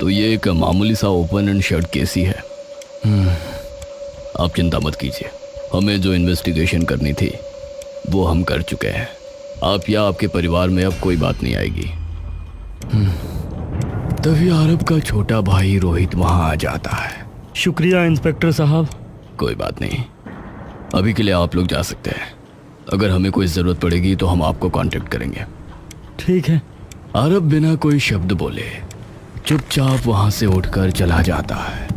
तो ये एक मामूली सा ओपन एंड शर्ट केस ही है। आप चिंता मत कीजिए, हमें जो इन्वेस्टिगेशन करनी थी वो हम कर चुके हैं। आप या आपके परिवार में अब कोई बात नहीं आएगी। तभी आरब का छोटा भाई रोहित वहां आ जाता है। शुक्रिया इंस्पेक्टर साहब। कोई बात नहीं, अभी के लिए आप लोग जा सकते हैं। अगर हमें कोई ज़रूरत पड़ेगी तो हम आपको कांटेक्ट करेंगे। ठीक है। आरब बिना कोई शब्द बोले चुपचाप वहां से उठकर चला जाता है।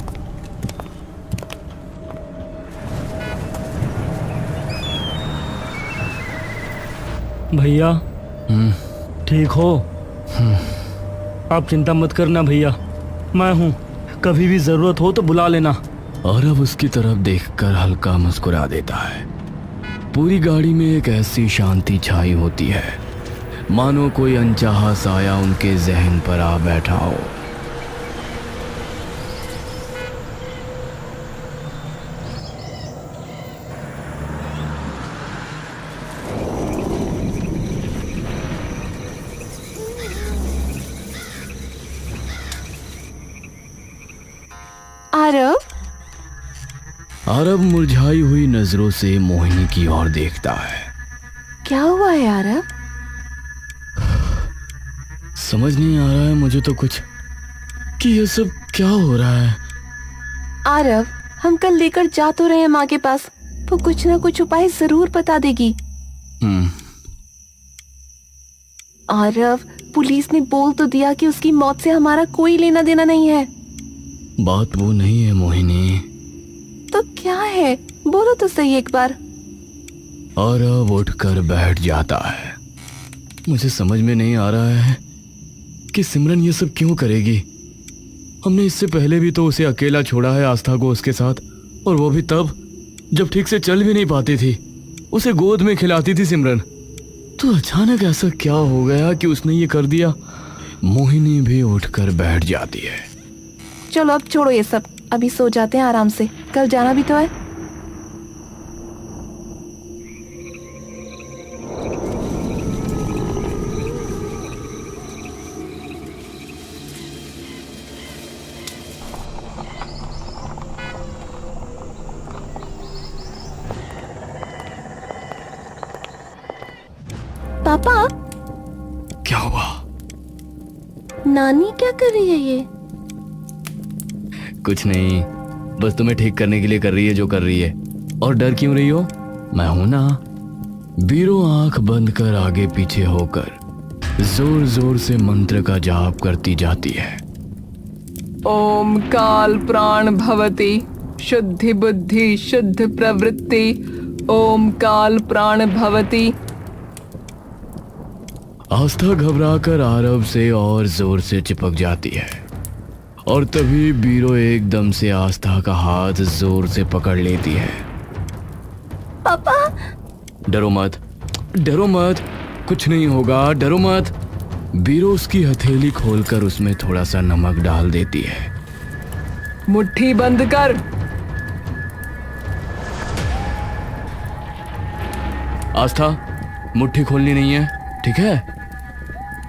भैया ठीक हो? आप चिंता मत करना भैया, मैं हूँ, कभी भी जरूरत हो तो बुला लेना। आरब उसकी तरफ देखकर हल्का मुस्कुरा देता है। पूरी गाड़ी में एक ऐसी शांति छाई होती है मानो कोई अनचाहा साया उनके जहन पर आ बैठा हो। आरब आरब मुरझाई हुई नजरों से मोहिनी की ओर देखता है। क्या हुआ है आरब? समझ नहीं आ रहा है मुझे तो कुछ कि ये सब क्या हो रहा है। आरब, हम कल लेकर जा तो रहे हैं माँ के पास, वो कुछ ना कुछ उपाय जरूर बता देगी। आरब, पुलिस ने बोल तो दिया कि उसकी मौत से हमारा कोई लेना देना नहीं है। बात वो नहीं है मोहिनी। तो क्या है? बोलो तो सही एक बार। आरब उठकर बैठ जाता है। मुझे समझ में नहीं आ रहा है कि सिमरन ये सब क्यों करेगी। हमने इससे पहले भी तो उसे अकेला छोड़ा है आस्था को उसके साथ, और वो भी तब जब ठीक से चल भी नहीं पाती थी। उसे गोद में खिलाती थी सिमरन। तो अचानक ऐसा क्या हो गया कि उसने ये कर दिया। मोहिनी भी उठकर बैठ जाती है। चलो अब छोड़ो ये सब, अभी सो जाते हैं आराम से, कल जाना भी तो है। पापा, क्या हुआ? नानी क्या कर रही है ये? कुछ नहीं, बस तुम्हें ठीक करने के लिए कर रही है जो कर रही है। और डर क्यों रही हो? मैं हूं ना। बीरो आंख बंद कर आगे पीछे होकर जोर जोर से मंत्र का जाप करती जाती है। ओम काल प्राण भवति शुद्धि बुद्धि शुद्ध प्रवृत्ति। ओम काल प्राण भवति। आस्था घबराकर आरब से और जोर से चिपक जाती है, और तभी बीरो एकदम से आस्था का हाथ जोर से पकड़ लेती है। पापा, डरो मत, डरो मत, कुछ नहीं होगा, डरो मत। बीरो उसकी हथेली खोलकर उसमें थोड़ा सा नमक डाल देती है। मुट्ठी बंद कर। आस्था, मुट्ठी खोलनी नहीं है, ठीक है?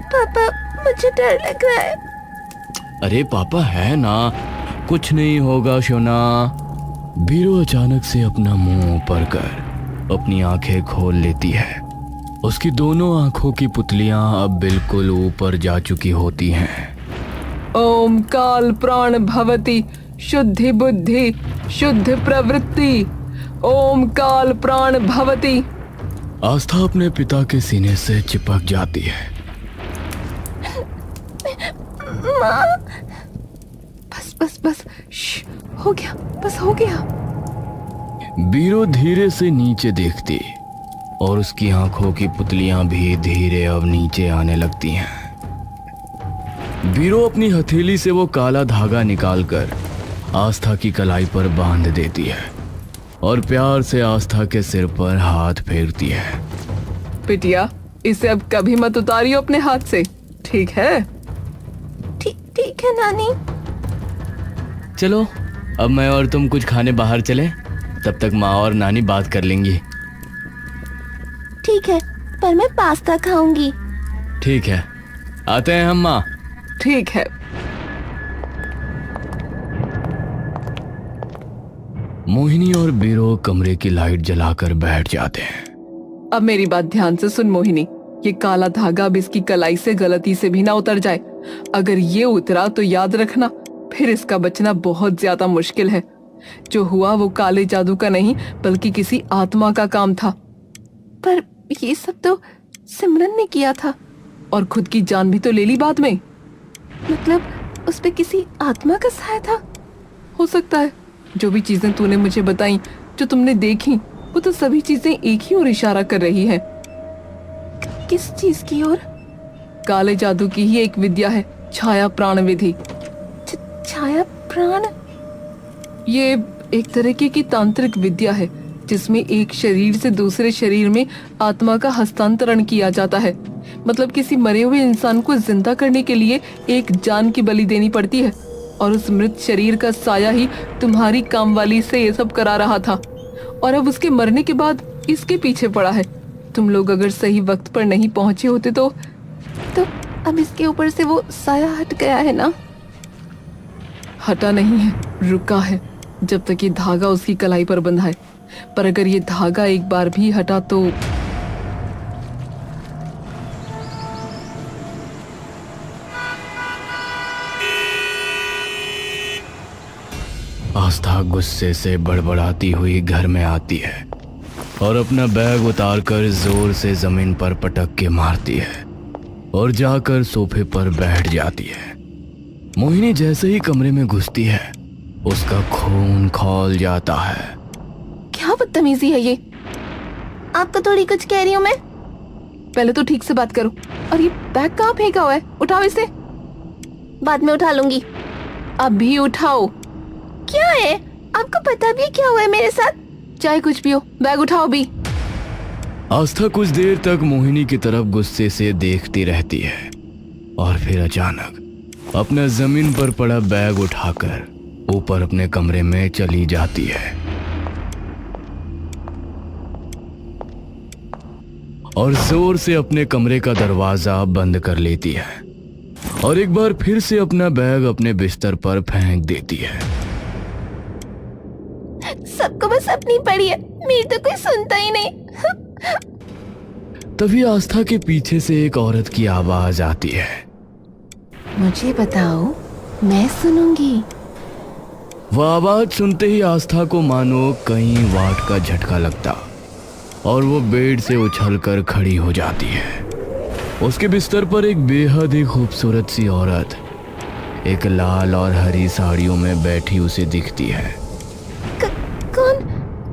पापा, मुझे डर लग रहा है। अरे पापा है ना, कुछ नहीं होगा शोना। बीरो अचानक से अपना मुंह ऊपर कर अपनी आंखें खोल लेती है। उसकी दोनों आंखों की पुतलियां अब बिल्कुल ऊपर जा चुकी होती हैं। ओम काल प्राण भवति शुद्धि बुद्धि शुद्ध प्रवृत्ति। ओम काल प्राण भवति। आस्था अपने पिता के सीने से चिपक जाती है। माँ, बस बस बस, हो गया, बस हो गया। बीरो धीरे से नीचे देखती और उसकी आंखों की पुतलियां भी धीरे अब नीचे आने लगती हैं। बीरो अपनी हथेली से वो काला धागा निकालकर आस्था की कलाई पर बांध देती है और प्यार से आस्था के सिर पर हाथ फेरती है। बिटिया, इसे अब कभी मत उतारियो अपने हाथ से, ठीक है? ठीक है नानी। चलो अब मैं और तुम कुछ खाने बाहर चले, तब तक माँ और नानी बात कर लेंगी। ठीक है, पर मैं पास्ता खाऊंगी। ठीक है, आते हैं हम माँ। ठीक है। मोहिनी और बीरो कमरे की लाइट जलाकर बैठ जाते हैं। अब मेरी बात ध्यान से सुन मोहिनी, ये काला धागा अब इसकी कलाई से गलती से भी ना उतर जाए। अगर ये उतरा तो याद रखना, फिर इसका बचना बहुत ज्यादा मुश्किल है। जो हुआ वो काले जादू का नहीं बल्कि किसी आत्मा का काम था। पर ये सब तो सिमरन ने किया था। और खुद की जान भी तो ले ली बाद में। मतलब उस पे किसी आत्मा का साया था? हो सकता है। जो भी चीजें तूने मुझे बताई, जो तुमने देखी, वो तो सभी चीजें एक ही ओर इशारा कर रही हैं। किस चीज की ओर? काले जादू की ही एक विद्या है, छाया प्राण विधि। छाया प्राण? ये एक तरीके की तांत्रिक विद्या है जिसमें एक शरीर से दूसरे शरीर में आत्मा का हस्तांतरण किया जाता है। मतलब किसी मरे हुए इंसान को जिंदा करने के लिए एक जान की बलि देनी पड़ती है, और उस मृत शरीर का साया ही तुम्हारी कामवाली से ये सब करा रहा था, और अब उसके मरने के बाद इसके पीछे पड़ा है। तुम लोग अगर सही वक्त पर नहीं पहुंचे होते तो अब इसके ऊपर से वो साया हट गया है ना? हटा नहीं है, रुका है जब तक ये धागा उसकी कलाई पर बंधा है। पर अगर ये धागा एक बार भी हटा तो आस्था गुस्से से बड़बड़ाती हुई घर में आती है और अपना बैग उतारकर जोर से जमीन पर पटक के मारती है और जाकर सोफे पर बैठ जाती है। मोहिनी जैसे ही कमरे में घुसती है उसका खून खौल जाता है। क्या बदतमीजी है ये? आपको थोड़ी कुछ कह रही हूँ मैं। पहले तो ठीक से बात करो। और ये बैग कहाँ फेंका हुआ है? उठाओ इसे। बाद में उठा लूंगी। अभी उठाओ। क्या है? आपको पता भी है क्या हुआ है मेरे साथ? चाहे कुछ भी हो, बैग उठाओ भी। आस्था कुछ देर तक मोहिनी की तरफ गुस्से से देखती रहती है और फिर अचानक अपना जमीन पर पड़ा बैग उठाकर ऊपर अपने कमरे में चली जाती है और जोर से अपने कमरे का दरवाजा बंद कर लेती है और एक बार फिर से अपना बैग अपने बिस्तर पर फेंक देती है। सबको बस अपनी पड़ी है, मेरी तो कोई सुनता ही नहीं। तभी आस्था के पीछे से एक औरत की आवाज आती है। मुझे बताओ, मैं सुनूंगी। वह आवाज सुनते ही आस्था को मानो कई वाट का झटका लगता और वो बेड से उछलकर खड़ी हो जाती है। उसके बिस्तर पर एक बेहद ही खूबसूरत सी औरत एक लाल और हरी साड़ियों में बैठी उसे दिखती है।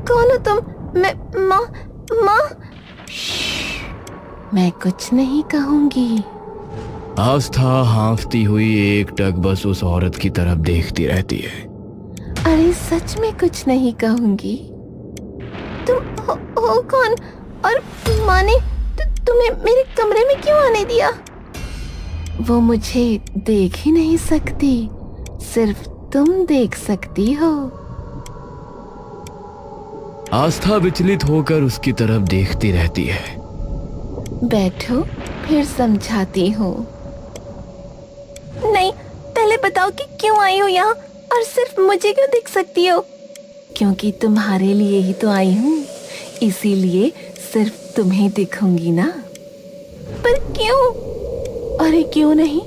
कौन हो तुम? माँ? मैं कुछ नहीं कहूंगी। आस्था हांफती हुई एकटक बस उस औरत की तरफ देखती रहती है। अरे सच में कुछ नहीं कहूंगी। तुम हो कौन? और माँ ने तुम्हें मेरे कमरे में क्यों आने दिया? वो मुझे देख ही नहीं सकती, सिर्फ तुम देख सकती हो। आस्था विचलित होकर उसकी तरफ देखती रहती है। बैठो, फिर समझाती हूँ। नहीं, पहले बताओ कि क्यों आई हो यहाँ और सिर्फ मुझे क्यों दिख सकती हो? क्योंकि तुम्हारे लिए ही तो आई हूँ, इसीलिए सिर्फ तुम्हें दिखूंगी ना। पर क्यों? अरे क्यों नहीं,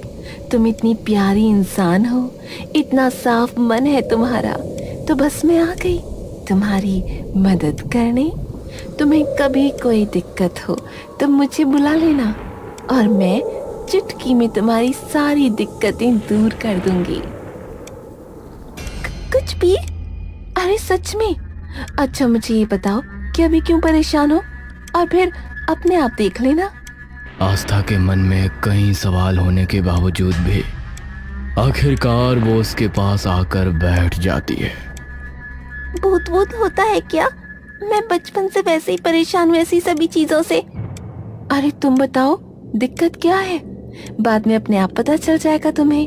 तुम इतनी प्यारी इंसान हो, इतना साफ मन है तुम्हारा, तो बस मैं आ गई तुम्हारी मदद करने। तुम्हें कभी कोई दिक्कत हो तो मुझे बुला लेना और मैं चुटकी में तुम्हारी सारी दिक्कतें दूर कर दूंगी। कुछ भी? अरे सच में? अच्छा मुझे ये बताओ कि अभी क्यों परेशान हो, और फिर अपने आप देख लेना। आस्था के मन में कई सवाल होने के बावजूद भी आखिरकार वो उसके पास आकर बैठ जाती है। भूत होता है क्या? मैं बचपन से वैसे ही परेशान हूँ ऐसी सभी चीजों से। अरे तुम बताओ, दिक्कत क्या है? बाद में अपने आप पता चल जाएगा तुम्हें।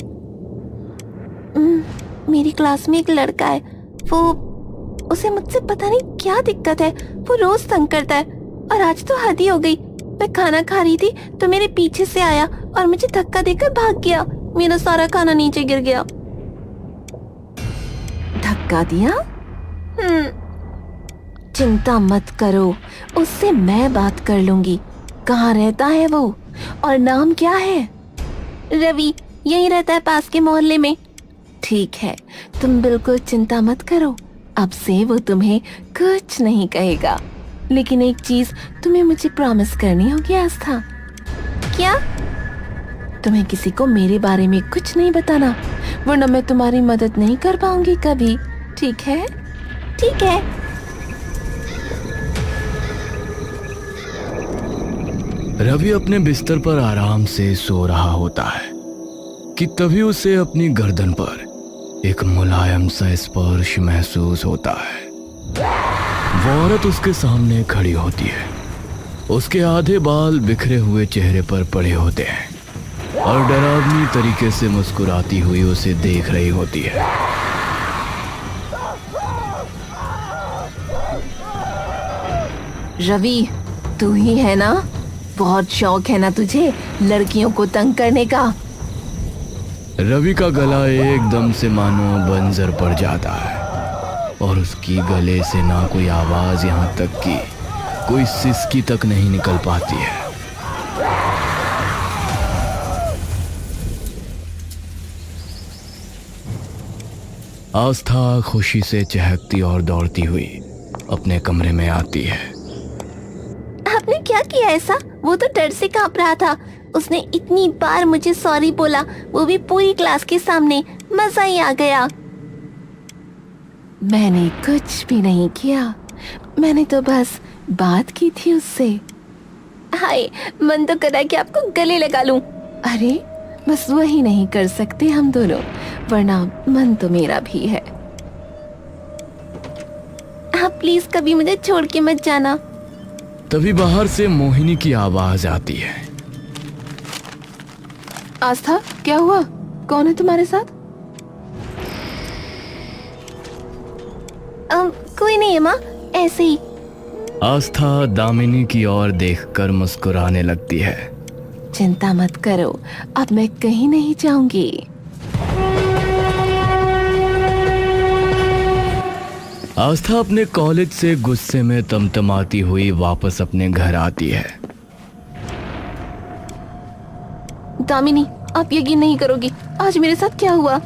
मेरी क्लास में एक लड़का है, उसे मुझसे पता नहीं क्या दिक्कत है, वो रोज तंग करता है, और आज तो हद ही हो गई। मैं खाना खा रही थी तो मेरे पीछे से आया और मुझे धक्का देकर भाग गया। मेरा सारा खाना नीचे गिर गया। धक्का दिया? चिंता मत करो, उससे मैं बात कर लूंगी। कहाँ रहता है वो और नाम क्या है? रवि, यही रहता है पास के मोहल्ले में। ठीक है, तुम बिल्कुल चिंता मत करो, अब से वो तुम्हें कुछ नहीं कहेगा। लेकिन एक चीज तुम्हें मुझे प्रॉमिस करनी होगी आस्था। क्या? तुम्हें किसी को मेरे बारे में कुछ नहीं बताना, वरना मैं तुम्हारी मदद नहीं कर पाऊंगी कभी। ठीक है? ठीक है। रवि अपने बिस्तर पर आराम से सो रहा होता है कि तभी उसे अपनी गर्दन पर एक मुलायम सा स्पर्श महसूस होता है। वो औरत उसके सामने खड़ी होती है। उसके आधे बाल बिखरे हुए चेहरे पर पड़े होते हैं और डरावनी तरीके से मुस्कुराती हुई उसे देख रही होती है। रवि, तू ही है ना? बहुत शौक है ना तुझे लड़कियों को तंग करने का? रवि का गला एकदम से मानो बंजर पड़ जाता है और उसकी गले से ना कोई आवाज, यहाँ तक कि कोई सिसकी तक नहीं निकल पाती है। आस्था खुशी से चहकती और दौड़ती हुई अपने कमरे में आती है। आपने क्या किया ऐसा? वो तो डर से कांप रहा था। उसने इतनी बार मुझे सॉरी बोला, वो भी पूरी क्लास के सामने। मजा ही आ गया। मैंने कुछ भी नहीं किया, मैंने तो बस बात की थी उससे। हाय, मन तो करा कि आपको गले लगा लूं। अरे बस वही नहीं कर सकते हम दोनों, वरना मन तो मेरा भी है। आप प्लीज कभी मुझे छोड़ के मत जाना। तभी बाहर से मोहिनी की आवाज आती है। आस्था, क्या हुआ? कौन है तुम्हारे साथ? कोई नहीं है माँ, ऐसे ही। आस्था दामिनी की ओर देखकर मुस्कुराने लगती है। चिंता मत करो, अब मैं कहीं नहीं जाऊंगी। आस्था अपने कॉलेज से गुस्से में तमतमाती हुई वापस अपने घर आती है। दामिनी, आप यकीन नहीं करोगी आज मेरे साथ क्या हुआ।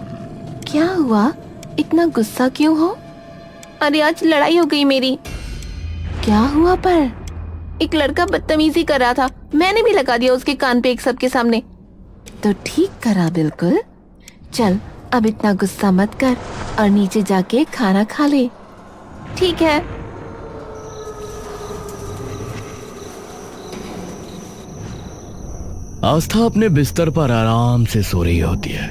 क्या हुआ? इतना गुस्सा क्यों हो? अरे आज लड़ाई हो गई मेरी। क्या हुआ पर? एक लड़का बदतमीजी कर रहा था, मैंने भी लगा दिया उसके कान पे एक सबके सामने। तो ठीक करा बिल्कुल। चल अब इतना गुस्सा मत कर और नीचे जाके खाना खा ले। ठीक है। आस्था अपने बिस्तर पर आराम से सो रही होती है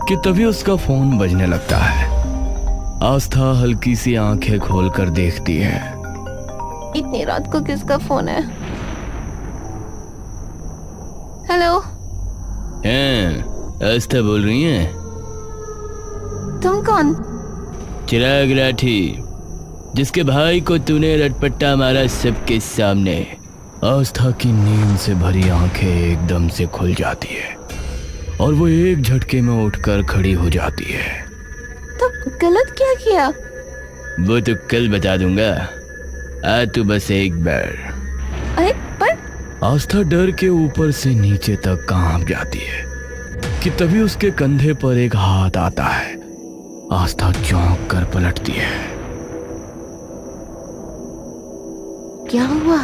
कि तभी उसका फोन बजने लगता है। आस्था हल्की सी आंखें खोलकर देखती है। इतनी रात को किसका फोन है? हेलो, आस्था बोल रही हैं? तुम कौन? चिराग राठी, जिसके भाई को तूने रटपट्टा मारा सबके सामने। आस्था की नींद से भरी आंखें एकदम से खुल जाती है और वो एक झटके में उठकर खड़ी हो जाती है। तो गलत क्या किया? वो तो कल बता दूंगा, आ तू बस एक बार। अरे पर आस्था डर के ऊपर से नीचे तक कांप जाती है कि तभी उसके कंधे पर एक हाथ आता है। आस्था चौंक कर पलटती है। क्या हुआ?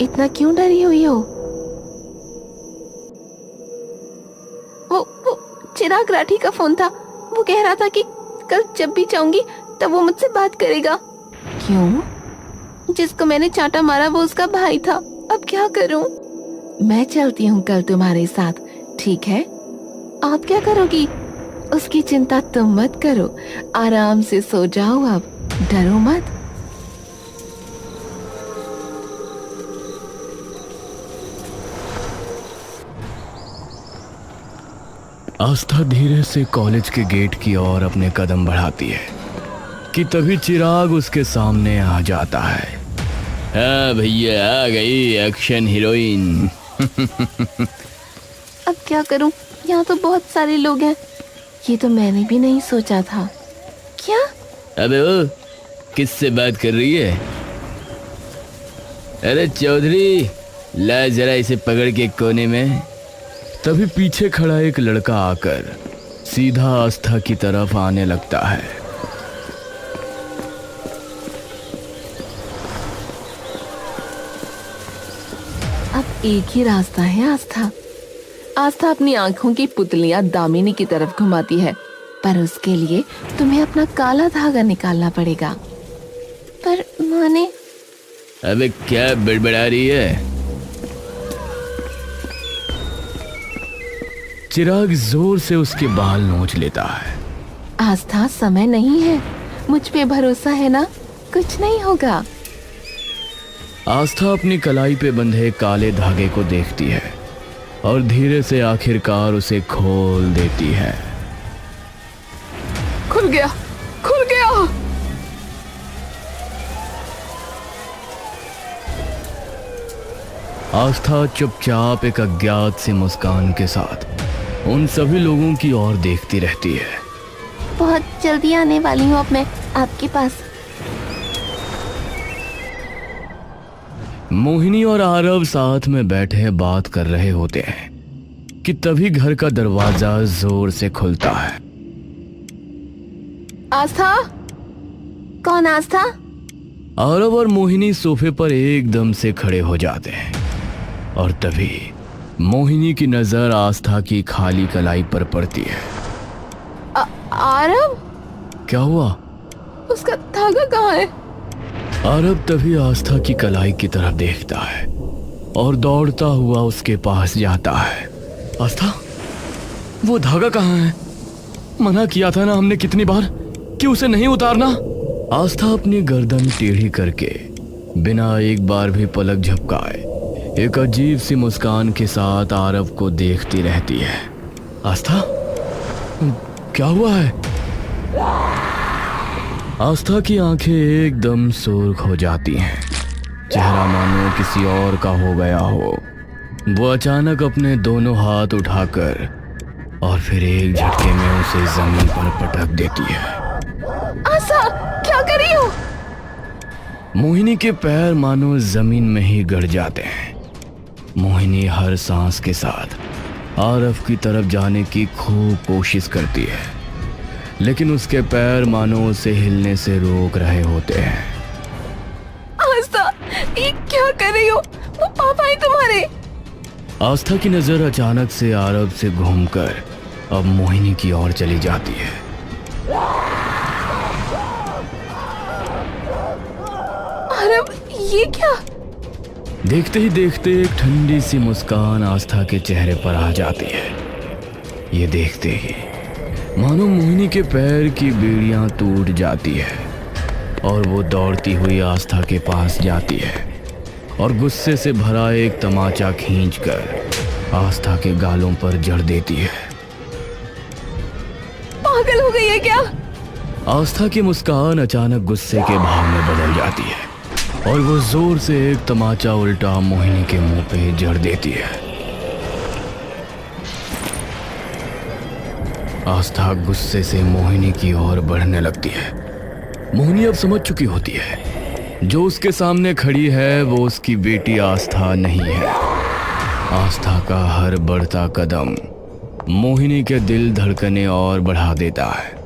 इतना क्यों डरी हुई हो? वो चिराग राठी का फोन था। वो कह रहा था कि कल जब भी चाहूंगी तब वो मुझसे बात करेगा। क्यों? जिसको मैंने चांटा मारा वो उसका भाई था। अब क्या करूं? मैं चलती हूँ कल तुम्हारे साथ, ठीक है? आप क्या करोगी? उसकी चिंता तुम मत करो, आराम से सो जाओ, अब डरो मत। आस्था धीरे से कॉलेज के गेट की ओर अपने कदम बढ़ाती है कि तभी चिराग उसके सामने आ जाता है। हाँ भैया, आ गई एक्शन हीरोइन। अब क्या करूं? यहाँ तो बहुत सारे लोग हैं। ये तो मैंने भी नहीं सोचा था। क्या? अबे वो किससे बात कर रही है? अरे चौधरी, ला जरा इसे पकड़ के कोने में। तभी पीछे खड़ा एक लड़का आकर सीधा आस्था की तरफ आने लगता है। अब एक ही रास्ता है आस्था। आस्था अपनी आंखों की पुतलियां दामिनी की तरफ घुमाती है, पर उसके लिए तुम्हें अपना काला धागा निकालना पड़ेगा। पर माने अबे क्या बड़बड़ा रही है? चिराग जोर से उसके बाल नोच लेता है। आस्था, समय नहीं है, मुझ पे भरोसा है ना, कुछ नहीं होगा। आस्था अपनी कलाई पे बंधे काले धागे को देखती है और धीरे से आखिरकार उसे खोल देती है। खुल गया, खुल गया। आस्था चुपचाप एक अज्ञात सी मुस्कान के साथ उन सभी लोगों की ओर देखती रहती है। बहुत जल्दी आने वाली हूँ अब मैं आपके पास। मोहिनी और आरव साथ में बैठे बात कर रहे होते हैं कि तभी घर का दरवाजा जोर से खुलता है। आस्था? कौन आस्था? आरव और मोहिनी सोफे पर एकदम से खड़े हो जाते हैं और तभी मोहिनी की नजर आस्था की खाली कलाई पर पड़ती है। आरव? क्या हुआ? उसका धागा कहाँ है? आरव तभी आस्था की कलाई की तरफ देखता है और दौड़ता हुआ उसके पास जाता है। आस्था, वो धागा कहाँ है? मना किया था ना हमने कितनी बार कि उसे नहीं उतारना। आस्था अपनी गर्दन टेढ़ी करके बिना एक बार भी पलक झपकाए एक अजीब सी मुस्कान के साथ आरव को देखती रहती है। आस्था, क्या हुआ है? आस्था की आंखें एकदम सुर्ख हो जाती हैं, चेहरा मानो किसी और का हो गया हो। वो अचानक अपने दोनों हाथ उठाकर और फिर एक झटके में उसे जमीन पर पटक देती है। आस्था, क्या कर रही हो? मोहिनी के पैर मानो जमीन में ही गड़ जाते हैं। मोहिनी हर सांस के साथ आरव की तरफ जाने की खूब कोशिश करती है, लेकिन उसके पैर मानो उसे हिलने से रोक रहे होते हैं। आस्था, ये क्या कर रही हो? वो पापा है तुम्हारे। आस्था की नजर अचानक से आरव से घूमकर अब मोहिनी की ओर चली जाती है। आरव, ये क्या? देखते ही देखते एक ठंडी सी मुस्कान आस्था के चेहरे पर आ जाती है। ये देखते ही मानो मोहिनी के पैर की बेड़ियां टूट जाती है और वो दौड़ती हुई आस्था के पास जाती है और गुस्से से भरा एक तमाचा खींचकर आस्था के गालों पर जड़ देती है। पागल हो गई है क्या? आस्था की मुस्कान अचानक गुस्से के भाव में बदल जाती है और वो जोर से एक तमाचा उल्टा मोहिनी के मुंह पे जड़ देती है। आस्था गुस्से से मोहिनी की ओर बढ़ने लगती है। मोहिनी अब समझ चुकी होती है जो उसके सामने खड़ी है वो उसकी बेटी आस्था नहीं है। आस्था का हर बढ़ता कदम मोहिनी के दिल धड़कने और बढ़ा देता है।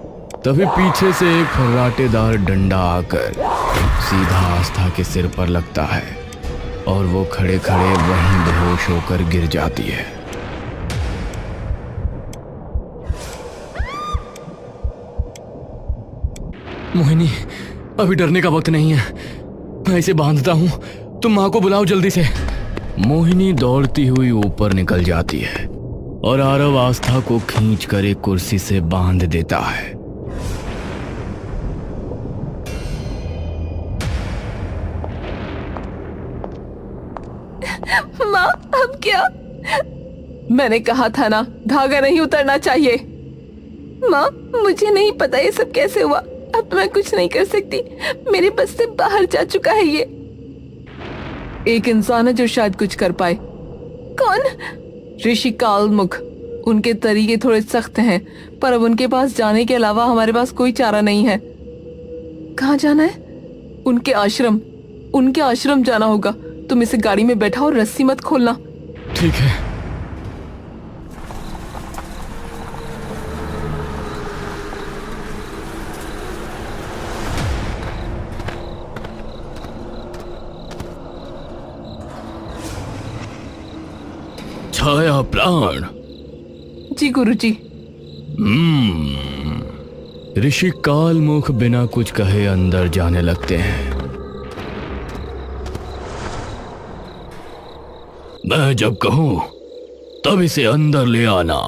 तभी पीछे से एक फर्राटेदार डंडा आकर सीधा आस्था के सिर पर लगता है और वो खड़े खड़े वहीं बेहोश होकर गिर जाती है। मोहिनी, अभी डरने का वक्त नहीं है, मैं इसे बांधता हूँ, तुम माँ को बुलाओ जल्दी से। मोहिनी दौड़ती हुई ऊपर निकल जाती है और आरव आस्था को खींचकर एक कुर्सी से बांध देता है। माँ, अब क्या? मैंने कहा था ना, धागा नहीं उतरना चाहिए। माँ, मुझे नहीं पता ये सब कैसे हुआ। अब मैं कुछ नहीं कर सकती, मेरे बस से बाहर जा चुका है ये। एक इंसान है जो शायद कुछ कर पाए। कौन? ऋषि कालमुख। उनके तरीके थोड़े सख्त हैं, पर अब उनके पास जाने के अलावा हमारे पास कोई चारा नहीं है। कहाँ जाना है? उनके आश्रम जाना होगा। तुम इसे गाड़ी में बैठा और रस्सी मत खोलना। ठीक है। छाया प्राण। जी गुरुजी। ऋषि कालमुख बिना कुछ कहे अंदर जाने लगते हैं। मैं जब कहूं तब इसे अंदर ले आना।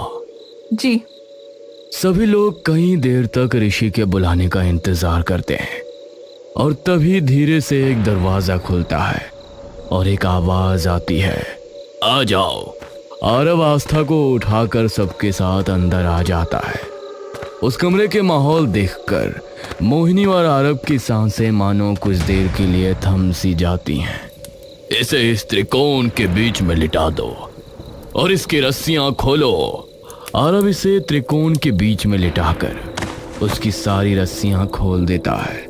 जी। सभी लोग कई देर तक ऋषि के बुलाने का इंतजार करते हैं और तभी धीरे से एक दरवाजा खुलता है और एक आवाज आती है, आ जाओ। आरव आस्था को उठाकर सबके साथ अंदर आ जाता है। उस कमरे के माहौल देखकर मोहिनी और आरव की सांसें मानो कुछ देर के लिए थम सी जाती हैं। इसे इस त्रिकोण के बीच में लिटा दो और इसकी रस्सियां खोलो। आरव इसे त्रिकोण के बीच में लिटाकर उसकी सारी रस्सियां खोल देता है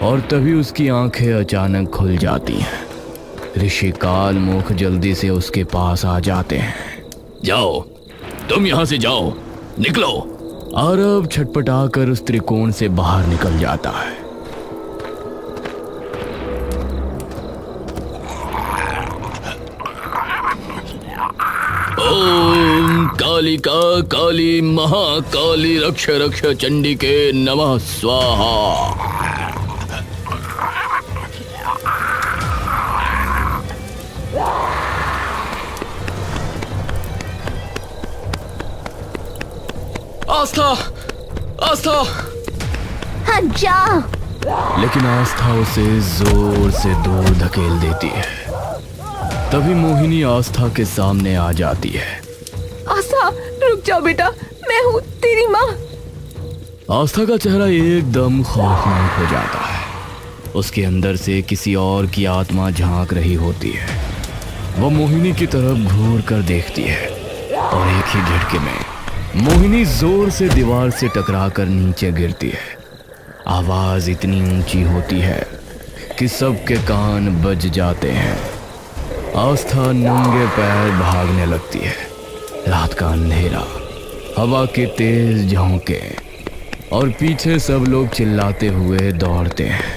और तभी उसकी आंखें अचानक खुल जाती हैं। ऋषि कालमुख जल्दी से उसके पास आ जाते हैं। जाओ, तुम यहां से जाओ, निकलो। आरव छटपटाकर उस त्रिकोण से बाहर निकल जाता है। ओम कालिका काली महाकाली रक्ष रक्ष चंडिके नमः स्वाहा। आस्था, आस्था। हाँ जा। लेकिन आस्था उसे जोर से दूर धकेल देती है। तभी मोहिनी आस्था के सामने आ जाती है। आस्था रुक जाओ बेटा, मैं हूँ तेरी माँ। आस्था का चेहरा एकदम खौफनाक हो जाता है। उसके अंदर से किसी और की आत्मा झांक रही होती है। वो मोहिनी की तरफ घूर कर देखती है और एक ही झटके में मोहिनी जोर से दीवार से टकराकर नीचे गिरती है। आवाज इतनी ऊंची होती है कि सबके कान बज जाते हैं। आस्था नंगे पैर भागने लगती है। रात का अंधेरा, हवा के तेज झोंके और पीछे सब लोग चिल्लाते हुए दौड़ते हैं।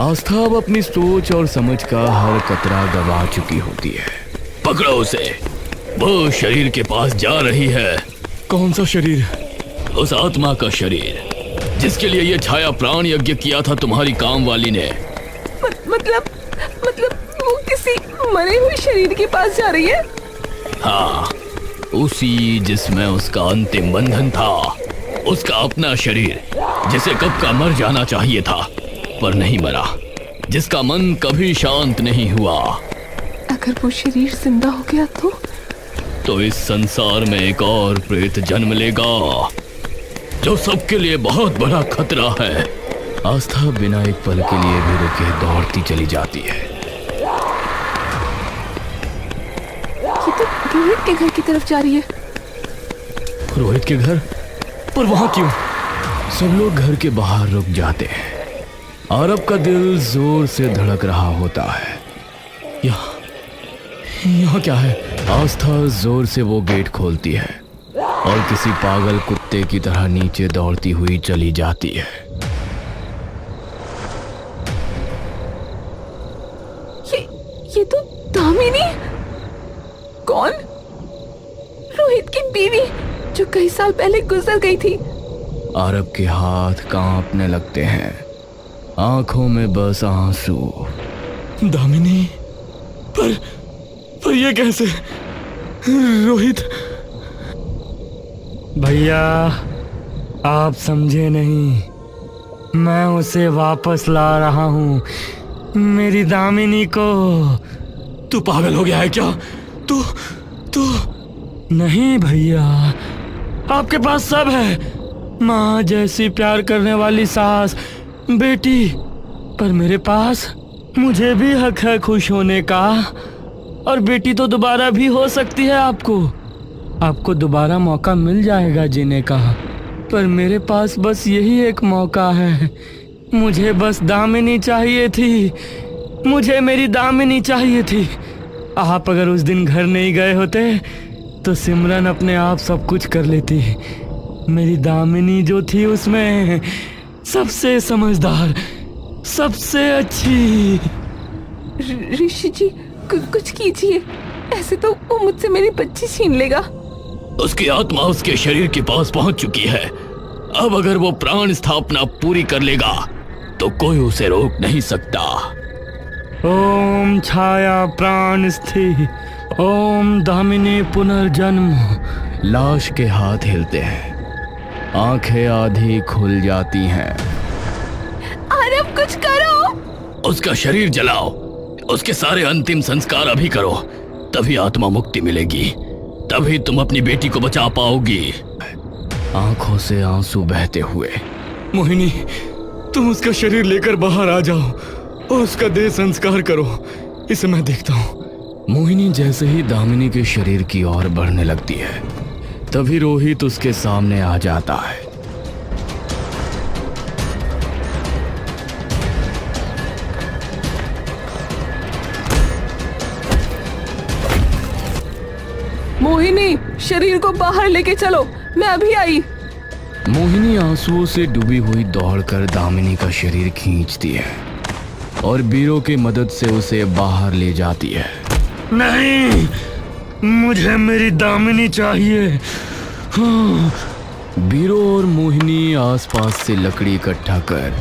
आस्था अब अपनी सोच और समझ का हर कतरा गवा चुकी होती है। पकड़ो उसे, वो शरीर के पास जा रही है। कौन सा शरीर? उस आत्मा का शरीर जिसके लिए ये छाया प्राण यज्ञ किया था तुम्हारी काम वाली ने। मतलब वो किसी मरे हुए शरीर के पास जा रही है? हाँ, उसी जिसमें उसका अंतिम बंधन था। उसका अपना शरीर जिसे कब का मर जाना चाहिए था पर नहीं मरा, जिसका मन कभी शांत नहीं हुआ। अगर वो शरीर जिंदा हो गया तो इस संसार में एक और प्रेत जन्म लेगा जो सबके लिए बहुत बड़ा खतरा है। आस्था बिना एक पल के लिए भी रुके दौड़ती चली जाती है। ये तो रोहित के घर की तरफ जा रही है। रोहित के घर? पर वहां क्यों? सब लोग घर के बाहर रुक जाते हैं। आरव का दिल जोर से धड़क रहा होता है। यहाँ क्या है? आस्था जोर से वो गेट खोलती है और किसी पागल कुत्ते की तरह नीचे दौड़ती हुई चली जाती है। ये तो दामिनी। कौन? रोहित की बीवी जो कई साल पहले गुजर गई थी। आरव के हाथ कांपने लगते हैं, आंखों में बस आंसू। दामिनी? पर ये कैसे? रोहित? भैया आप समझे नहीं, मैं उसे वापस ला रहा हूँ, मेरी दामिनी को। तू पागल हो गया है क्या? तू नहीं भैया, आपके पास सब है, माँ जैसी प्यार करने वाली सास, बेटी, पर मेरे पास मुझे भी हक है खुश होने का। और बेटी तो दोबारा भी हो सकती है। आपको दोबारा मौका मिल जाएगा जीने का, पर मेरे पास बस यही एक मौका है। मुझे बस दामिनी चाहिए थी, मुझे मेरी दामिनी चाहिए थी। आप अगर उस दिन घर नहीं गए होते तो सिमरन अपने आप सब कुछ कर लेती। मेरी दामिनी जो थी उसमें सबसे समझदार, सबसे अच्छी। ऋषि जी कुछ कीजिए, ऐसे तो वो मुझसे मेरी बच्ची छीन लेगा। उसकी आत्मा उसके शरीर के पास पहुंच चुकी है। अब अगर वो प्राण स्थापना पूरी कर लेगा तो कोई उसे रोक नहीं सकता। ओम छाया प्राण स्थिति, ओम दामिनी पुनर्जन्म। लाश के हाथ हिलते हैं, आंखें आधी खुल जाती हैं। आरव कुछ करो। उसका शरीर जलाओ, उसके सारे अंतिम संस्कार अभी करो, तभी आत्मा मुक्ति मिलेगी, तभी तुम अपनी बेटी को बचा पाओगी। आंखों से आंसू बहते हुए, मोहिनी, तुम उसका शरीर लेकर बाहर आ जाओ और उसका देह संस्कार करो, इसे मैं देखता हूँ। मोहिनी जैसे ही दामिनी के शरीर की ओर बढ़ने लगती है, तभी रोहित उसके सामने आ जाता है। मोहिनी, शरीर को बाहर लेके चलो, मैं अभी आई। मोहिनी आंसुओं से डूबी हुई दौड़कर दामिनी का शरीर खींचती है और बीरो की मदद से उसे बाहर ले जाती है। नहीं, मुझे मेरी दामिनी चाहिए। हाँ। बीरो और मोहिनी आसपास से लकड़ी इकट्ठा कर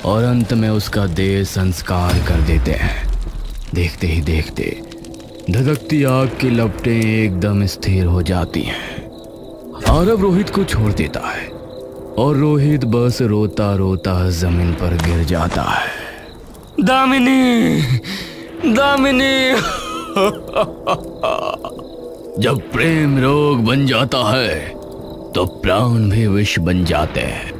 और अंत में उसका देह संस्कार कर देते हैं। देखते ही देखते धधकती आग की लपटें एकदम स्थिर हो जाती हैं। आरव रोहित को छोड़ देता है और रोहित बस रोता रोता जमीन पर गिर जाता है। दामिनी, दामिनी। जब प्रेम रोग बन जाता है तो प्राण भी विष बन जाते हैं।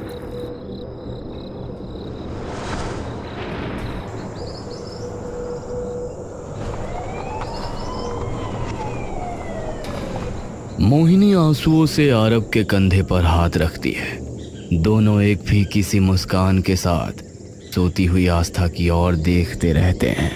मोहिनी आंसुओं से आरव के कंधे पर हाथ रखती है। दोनों एक फीकी सी मुस्कान के साथ सोती हुई आस्था की ओर देखते रहते हैं।